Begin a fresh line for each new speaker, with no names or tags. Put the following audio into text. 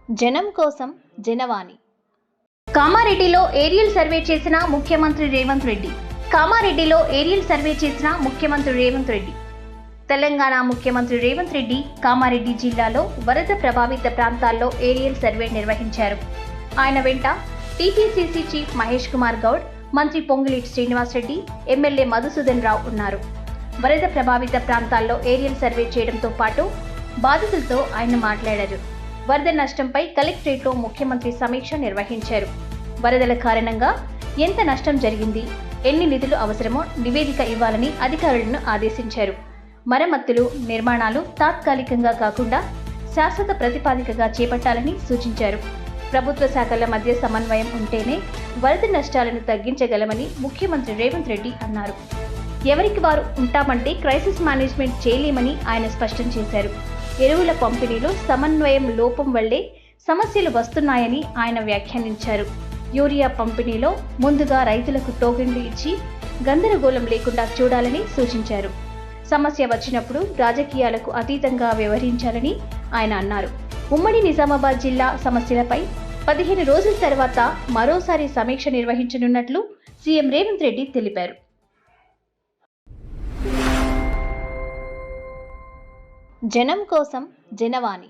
జనం కోసం జనవాణి. కామారెడ్డిలో ఏరియల్ సర్వే చేసిన ముఖ్యమంత్రి రేవంత్ రెడ్డి. కామారెడ్డిలో ఏరియల్ సర్వే చేసిన ముఖ్యమంత్రి రేవంత్ రెడ్డి. తెలంగాణ ముఖ్యమంత్రి రేవంత్ రెడ్డి కామారెడ్డి జిల్లాలో వరద ప్రభావిత ప్రాంతాల్లో ఏరియల్ సర్వే నిర్వహించారు. ఆయన వెంట టీపీసీసీ చీఫ్ మహేష్ కుమార్ గౌడ్, మంత్రి పొంగులేటి శ్రీనివాస్ రెడ్డి, ఎమ్మెల్యే మధుసూదన్ రావు ఉన్నారు. వరద ప్రభావిత ప్రాంతాల్లో ఏరియల్ సర్వే చేయడంతో పాటు బాధితులతో ఆయన మాట్లాడారు. వరద నష్టంపై కలెక్టరేట్లో ముఖ్యమంత్రి సమీక్ష నిర్వహించారు. వరదల కారణంగా ఎంత నష్టం జరిగింది, ఎన్ని నిధులు అవసరమో నివేదిక ఇవ్వాలని అధికారులను ఆదేశించారు. మరమ్మతులు, నిర్మాణాలు తాత్కాలికంగా కాకుండా శాశ్వత ప్రతిపాదికగా చేపట్టాలని సూచించారు. ప్రభుత్వ శాఖల మధ్య సమన్వయం ఉంటేనే వరద నష్టాలను తగ్గించగలమని ముఖ్యమంత్రి రేవంత్ రెడ్డి అన్నారు. ఎవరికి వారు ఉంటామంటే క్రైసిస్ మేనేజ్మెంట్ చేయలేమని ఆయన స్పష్టం చేశారు. ఎరువుల పంపిణీలో సమన్వయం లోపం వల్లే సమస్యలు వస్తున్నాయని ఆయన వ్యాఖ్యానించారు. యూరియా పంపిణీలో ముందుగా రైతులకు టోకెన్లు ఇచ్చి గందరగోళం లేకుండా చూడాలని సూచించారు. సమస్య వచ్చినప్పుడు రాజకీయాలకు అతీతంగా వ్యవహరించాలని ఆయన అన్నారు. ఉమ్మడి నిజామాబాద్ జిల్లా సమస్యలపై 15 రోజుల తర్వాత మరోసారి సమీక్ష నిర్వహించనున్నట్లు సీఎం రేవంత్ రెడ్డి తెలిపారు. జనం కోసం జనవాణి.